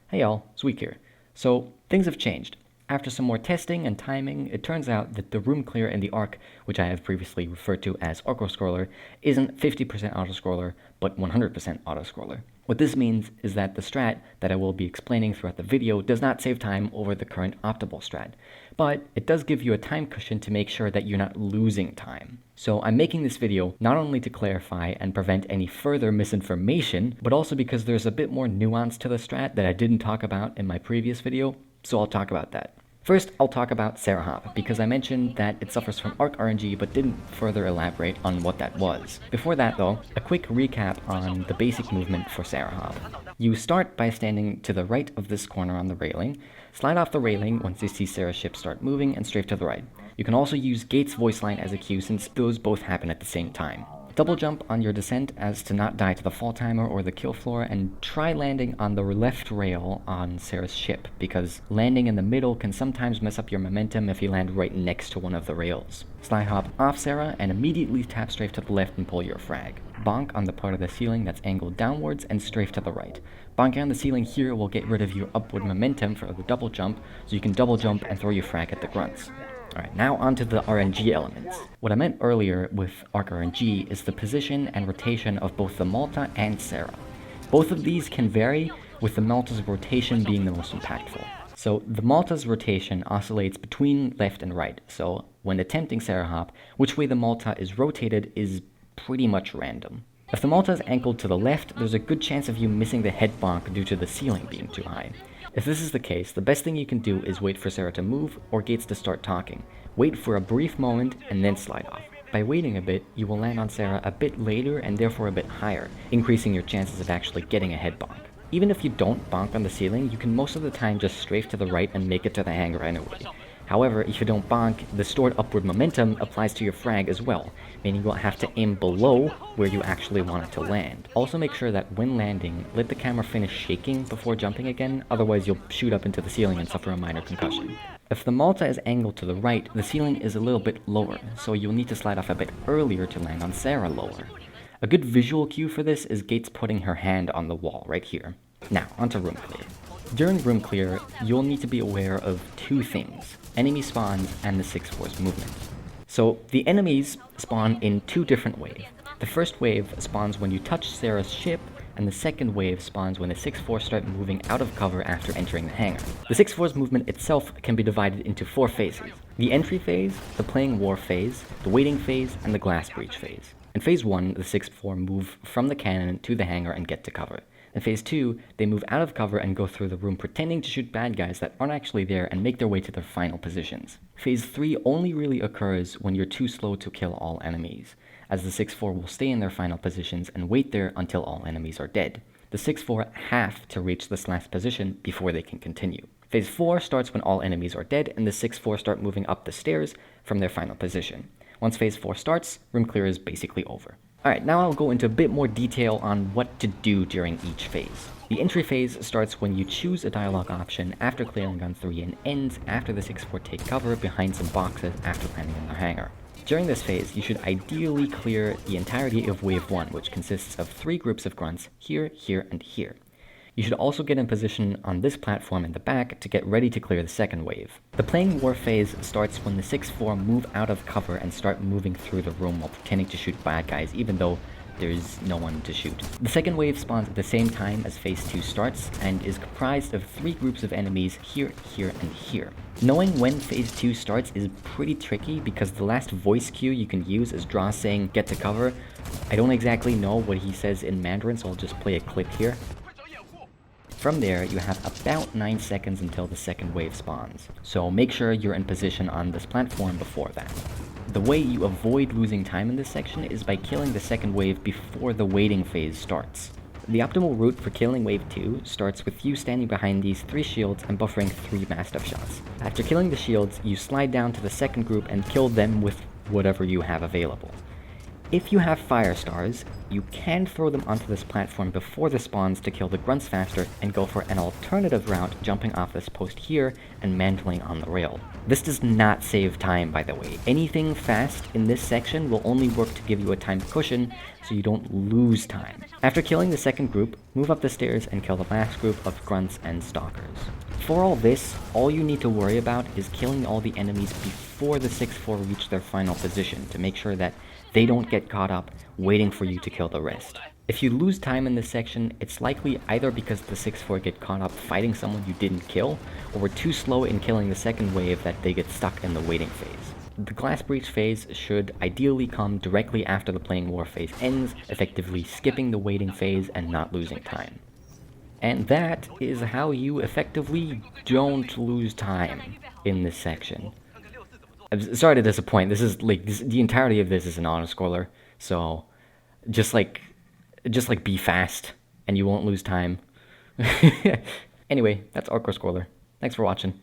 Hey y'all, Sweet here. So, things have changed. After some more testing and timing, it turns out that the room clear in the Ark, which I have previously referred to as Arkoscroller, isn't 50% autoscroller, but 100% autoscroller. What this means is that the strat that I will be explaining throughout the video does not save time over the current optimal strat, but it does give you a time cushion to make sure that you're not losing time. So I'm making this video not only to clarify and prevent any further misinformation, but also because there's a bit more nuance to the strat that I didn't talk about in my previous video, so I'll talk about that. First, I'll talk about Serahop, because I mentioned that it suffers from Arc RNG but didn't further elaborate on what that was. Before that though, a quick recap on the basic movement for Serahop. You start by standing to the right of this corner on the railing, slide off the railing once you see Sarah's ship start moving, and strafe to the right. You can also use Gate's voice line as a cue since those both happen at the same time. Double jump on your descent as to not die to the fall timer or the kill floor, and try landing on the left rail on Sarah's ship, because landing in the middle can sometimes mess up your momentum if you land right next to one of the rails. Slide hop off Sarah and immediately tap strafe to the left and pull your frag. Bonk on the part of the ceiling that's angled downwards and strafe to the right. Bonking on the ceiling here will get rid of your upward momentum for the double jump, so you can double jump and throw your frag at the grunts. Alright, now onto the RNG elements. What I meant earlier with Arc RNG is the position and rotation of both the Malta and Sarah. Both of these can vary, with the Malta's rotation being the most impactful. So the Malta's rotation oscillates between left and right, so when attempting Serahop, which way the Malta is rotated is pretty much random. If the Malta is angled to the left, there's a good chance of you missing the head bonk due to the ceiling being too high. If this is the case, the best thing you can do is wait for Sarah to move or Gates to start talking. Wait for a brief moment and then slide off. By waiting a bit, you will land on Sarah a bit later and therefore a bit higher, increasing your chances of actually getting a head bonk. Even if you don't bonk on the ceiling, you can most of the time just strafe to the right and make it to the hangar anyway. However, if you don't bonk, the stored upward momentum applies to your frag as well, meaning you'll have to aim below where you actually want it to land. Also make sure that when landing, let the camera finish shaking before jumping again, otherwise you'll shoot up into the ceiling and suffer a minor concussion. If the Malta is angled to the right, the ceiling is a little bit lower, so you'll need to slide off a bit earlier to land on Sarah lower. A good visual cue for this is Gates putting her hand on the wall right here. Now, onto room clear. During room clear, you'll need to be aware of two things: enemy spawns and the 6-4's movement. So, the enemies spawn in two different waves. The first wave spawns when you touch Sarah's ship, and the second wave spawns when the 6-4 start moving out of cover after entering the hangar. The 6-4's movement itself can be divided into 4 phases: the entry phase, the playing war phase, the waiting phase, and the glass breach phase. In phase 1, the 6-4 move from the cannon to the hangar and get to cover. In phase 2, they move out of cover and go through the room pretending to shoot bad guys that aren't actually there and make their way to their final positions. Phase 3 only really occurs when you're too slow to kill all enemies, as the 6-4 will stay in their final positions and wait there until all enemies are dead. The 6-4 have to reach this last position before they can continue. Phase 4 starts when all enemies are dead and the 6-4 start moving up the stairs from their final position. Once phase 4 starts, room clear is basically over. Alright, now I'll go into a bit more detail on what to do during each phase. The entry phase starts when you choose a dialogue option after clearing gun 3 and ends after the 6-4 take cover behind some boxes after landing in the hangar. During this phase, you should ideally clear the entirety of wave 1, which consists of 3 groups of grunts, here, here, and here. You should also get in position on this platform in the back to get ready to clear the second wave. The playing war phase starts when the 6-4 move out of cover and start moving through the room while pretending to shoot bad guys, even though there's no one to shoot. The second wave spawns at the same time as phase 2 starts and is comprised of 3 groups of enemies here, here, and here. Knowing when phase 2 starts is pretty tricky because the last voice cue you can use is Draw saying "get to cover." I don't exactly know what he says in Mandarin, so I'll just play a clip here. From there, you have about 9 seconds until the second wave spawns, so make sure you're in position on this platform before that. The way you avoid losing time in this section is by killing the second wave before the waiting phase starts. The optimal route for killing wave 2 starts with you standing behind these 3 shields and buffering 3 mastiff shots. After killing the shields, you slide down to the second group and kill them with whatever you have available. If you have fire stars, you can throw them onto this platform before the spawns to kill the grunts faster and go for an alternative route jumping off this post here and mantling on the rail. This does not save time, by the way. Anything fast in this section will only work to give you a time cushion so you don't lose time. After killing the second group, move up the stairs and kill the last group of grunts and stalkers. For all this, all you need to worry about is killing all the enemies before the 6-4 reach their final position to make sure that they don't get caught up waiting for you to kill the rest. If you lose time in this section, it's likely either because the 6-4 get caught up fighting someone you didn't kill, or were too slow in killing the second wave that they get stuck in the waiting phase. The glass breach phase should ideally come directly after the playing war phase ends, effectively skipping the waiting phase and not losing time. And that is how you effectively don't lose time in this section. I'm sorry to disappoint. This is like the entirety of this is an autoscroller, so just like be fast and you won't lose time. Anyway, that's Arkoscroller. Thanks for watching.